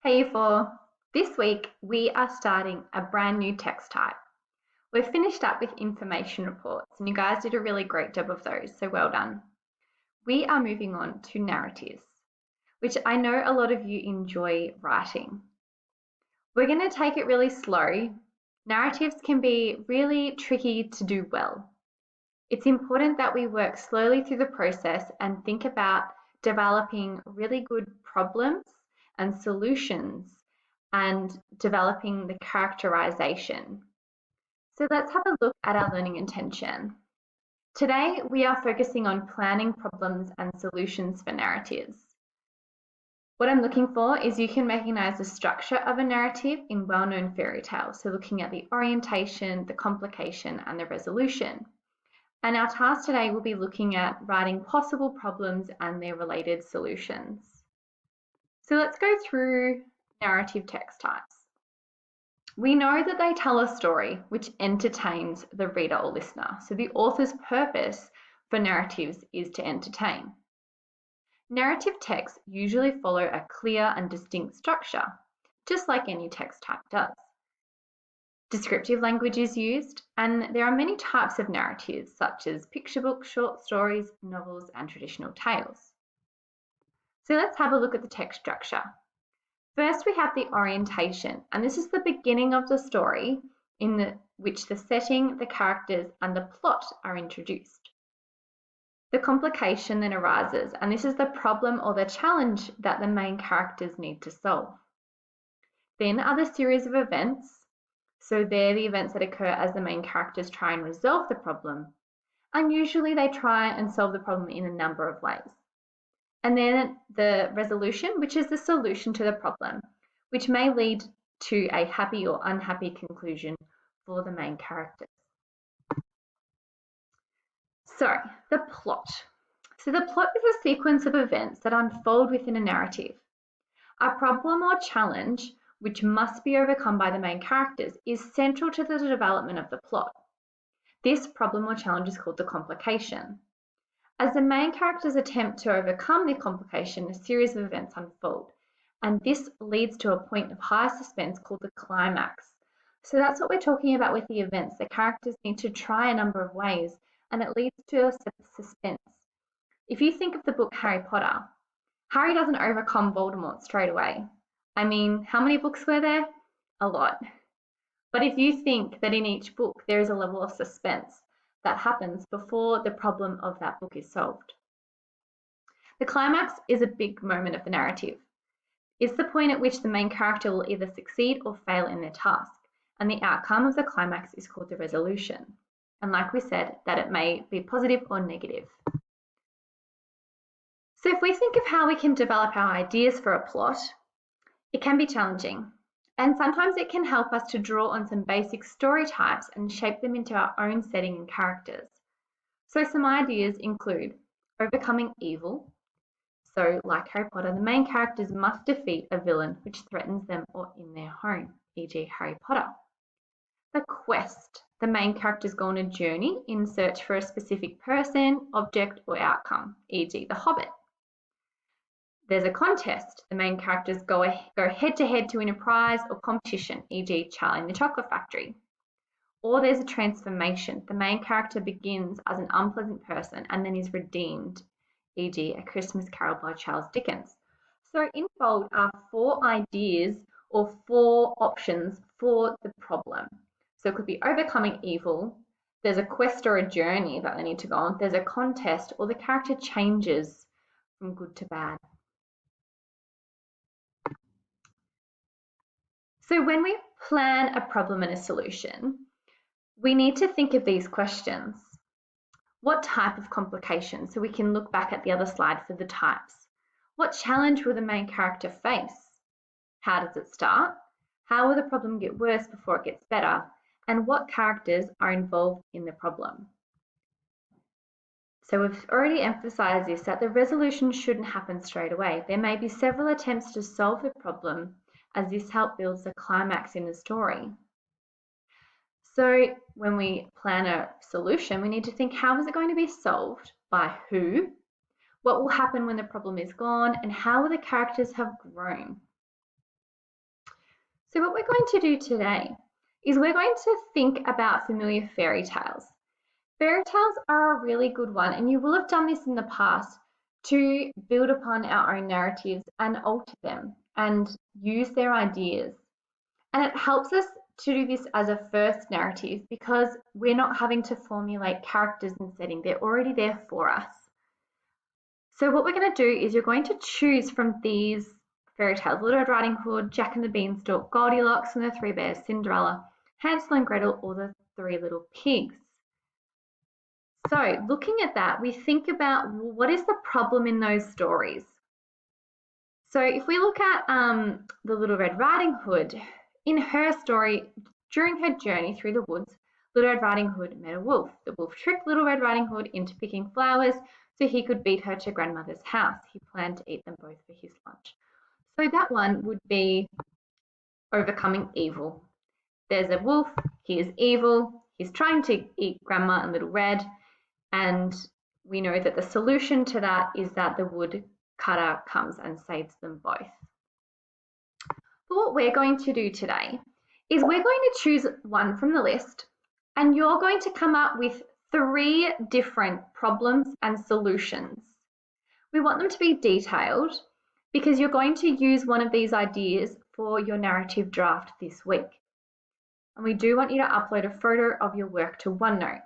Hey for this week, we are starting a brand new text type. We've finished up with information reports, and you guys did a really great job of those, so well done. We are moving on to narratives, which I know a lot of you enjoy writing. We're going to take it really slow. Narratives can be really tricky to do well. It's important that we work slowly through the process and think about developing really good problems and solutions and developing the characterization. So let's have a look at our learning intention. Today, we are focusing on planning problems and solutions for narratives. What I'm looking for is you can recognize the structure of a narrative in well-known fairy tales. So looking at the orientation, the complication, and the resolution. And our task today will be looking at writing possible problems and their related solutions. So let's go through narrative text types. We know that they tell a story which entertains the reader or listener. So the author's purpose for narratives is to entertain. Narrative texts usually follow a clear and distinct structure, just like any text type does. Descriptive language is used, and there are many types of narratives, such as picture books, short stories, novels, and traditional tales. So let's have a look at the text structure. First, we have the orientation, and this is the beginning of the story in which the setting, the characters, and the plot are introduced. The complication then arises, and this is the problem or the challenge that the main characters need to solve. Then are the series of events. So they're the events that occur as the main characters try and resolve the problem. And usually they try and solve the problem in a number of ways. And then the resolution, which is the solution to the problem, which may lead to a happy or unhappy conclusion for the main characters. So the plot. So the plot is a sequence of events that unfold within a narrative. A problem or challenge which must be overcome by the main characters is central to the development of the plot. This problem or challenge is called the complication. As the main characters attempt to overcome the complication, a series of events unfold, and this leads to a point of high suspense called the climax. So that's what we're talking about with the events. The characters need to try a number of ways, and it leads to a suspense. If you think of the book Harry Potter, Harry doesn't overcome Voldemort straight away. I mean, how many books were there? A lot. But if you think that in each book there is a level of suspense that happens before the problem of that book is solved. The climax is a big moment of the narrative. It's the point at which the main character will either succeed or fail in their task, and the outcome of the climax is called the resolution. And like we said, that it may be positive or negative. So if we think of how we can develop our ideas for a plot, it can be challenging, and sometimes it can help us to draw on some basic story types and shape them into our own setting and characters. So some ideas include overcoming evil. So like Harry Potter, the main characters must defeat a villain which threatens them or in their home, e.g. Harry Potter. The quest. The main characters go on a journey in search for a specific person, object, or outcome, e.g. The Hobbit. There's a contest. The main characters go head to head to win a prize or competition, e.g. Charlie and the Chocolate Factory. Or there's a transformation. The main character begins as an unpleasant person and then is redeemed, e.g. A Christmas Carol by Charles Dickens. So in bold are 4 ideas or 4 options for the problem. So it could be overcoming evil, there's a quest or a journey that they need to go on, there's a contest, or the character changes from good to bad. So when we plan a problem and a solution, we need to think of these questions. What type of complication? So we can look back at the other slide for the types. What challenge will the main character face? How does it start? How will the problem get worse before it gets better? And what characters are involved in the problem? So we've already emphasized this, that the resolution shouldn't happen straight away. There may be several attempts to solve the problem, as this helps build the climax in the story. So when we plan a solution, we need to think, how is it going to be solved? By who? What will happen when the problem is gone? And how will the characters have grown? So what we're going to do today is we're going to think about familiar fairy tales. Fairy tales are a really good one, and you will have done this in the past to build upon our own narratives and alter them and use their ideas. And it helps us to do this as a first narrative because we're not having to formulate characters and setting, they're already there for us. So what we're going to do is you're going to choose from these fairy tales: Little Red Riding Hood, Jack and the Beanstalk, Goldilocks and the Three Bears, Cinderella, Hansel and Gretel, or the Three Little Pigs. So looking at that, we think about, well, what is the problem in those stories? So if we look at the Little Red Riding Hood, in her story, during her journey through the woods, Little Red Riding Hood met a wolf. The wolf tricked Little Red Riding Hood into picking flowers so he could beat her to grandmother's house. He planned to eat them both for his lunch. So that one would be overcoming evil. There's a wolf, he is evil, he's trying to eat Grandma and Little Red, and we know that the solution to that is that the woodcutter comes and saves them both. But what we're going to do today is we're going to choose one from the list, and you're going to come up with 3 different problems and solutions. We want them to be detailed because you're going to use one of these ideas for your narrative draft this week. And we do want you to upload a photo of your work to OneNote.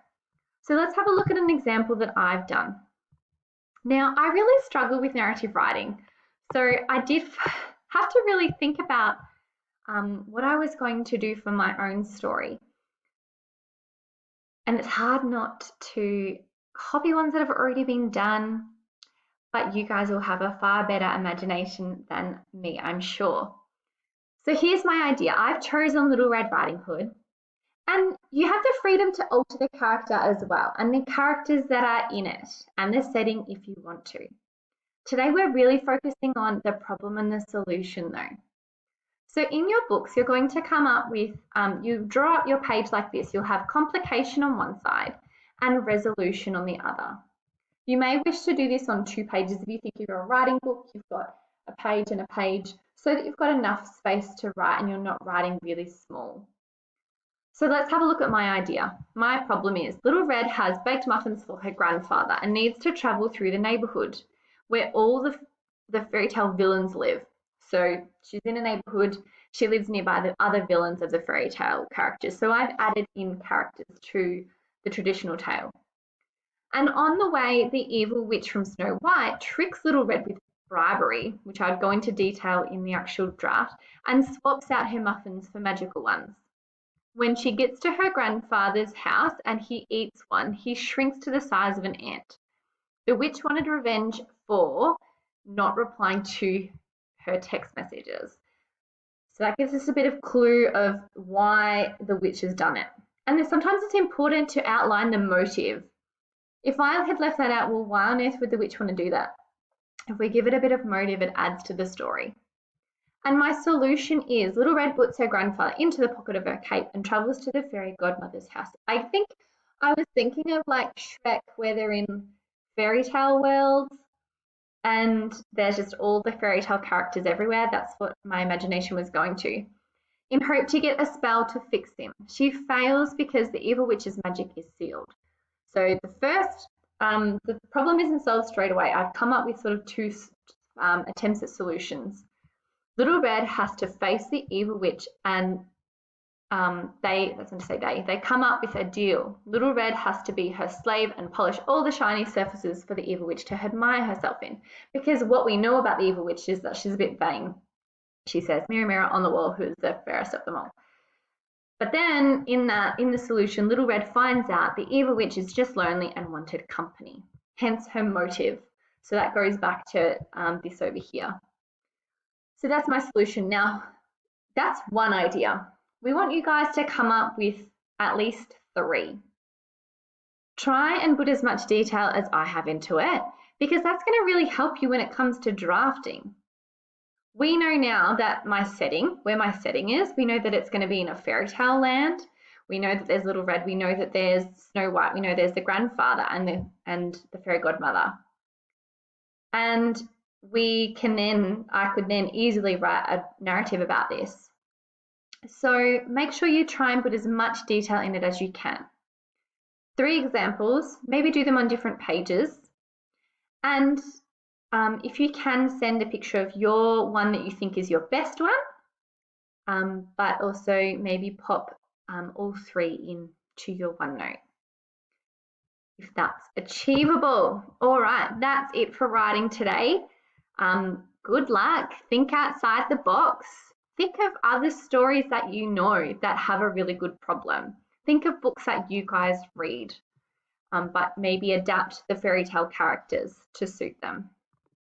So let's have a look at an example that I've done. Now, I really struggle with narrative writing, so I did have to really think about what I was going to do for my own story. And it's hard not to copy ones that have already been done, but you guys will have a far better imagination than me, I'm sure. So here's my idea. I've chosen Little Red Riding Hood, and you have the freedom to alter the character as well, and the characters that are in it, and the setting if you want to. Today we're really focusing on the problem and the solution though. So in your books, you're going to come up with, you draw up your page like this. You'll have complication on one side and resolution on the other. You may wish to do this on 2 pages. If you think you're a writing book, you've got a page and a page so that you've got enough space to write and you're not writing really small. So let's have a look at my idea. My problem is Little Red has baked muffins for her grandfather and needs to travel through the neighborhood where all the fairy tale villains live. So she's in a neighborhood, she lives nearby the other villains of the fairy tale characters. So I've added in characters to the traditional tale. And on the way, the evil witch from Snow White tricks Little Red with bribery, which I'd go into detail in the actual draft, and swaps out her muffins for magical ones. When she gets to her grandfather's house and he eats one, he shrinks to the size of an ant. The witch wanted revenge for not replying to her text messages. So that gives us a bit of clue of why the witch has done it. And then sometimes it's important to outline the motive. If I had left that out, well, why on earth would the witch want to do that? If we give it a bit of motive, it adds to the story. And my solution is Little Red puts her grandfather into the pocket of her cape and travels to the fairy godmother's house. I think I was thinking of like Shrek, where they're in fairy tale worlds and there's just all the fairy tale characters everywhere. That's what my imagination was going to. In hope to get a spell to fix him. She fails because the evil witch's magic is sealed. So the problem isn't solved straight away. I've come up with sort of 2 attempts at solutions. Little Red has to face the evil witch and they come up with a deal. Little Red has to be her slave and polish all the shiny surfaces for the evil witch to admire herself in. Because what we know about the evil witch is that she's a bit vain. She says, "Mirror, mirror on the wall, who's the fairest of them all." But then in the solution, Little Red finds out the evil witch is just lonely and wanted company, hence her motive. So that goes back to this over here. So that's my solution. Now, that's one idea. We want you guys to come up with at least 3. Try and put as much detail as I have into it, because that's going to really help you when it comes to drafting. We know now that where my setting is, we know that it's going to be in a fairy tale land. We know that there's Little Red. We know that there's Snow White. We know there's the grandfather and the fairy godmother. And I could then easily write a narrative about this. So make sure you try and put as much detail in it as you can. 3 examples, maybe do them on different pages. And if you can, send a picture of your one that you think is your best one, but also maybe pop all 3 into your OneNote if that's achievable. All right, that's it for writing today. Good luck. Think outside the box. Think of other stories that you know that have a really good problem. Think of books that you guys read, but maybe adapt the fairy tale characters to suit them.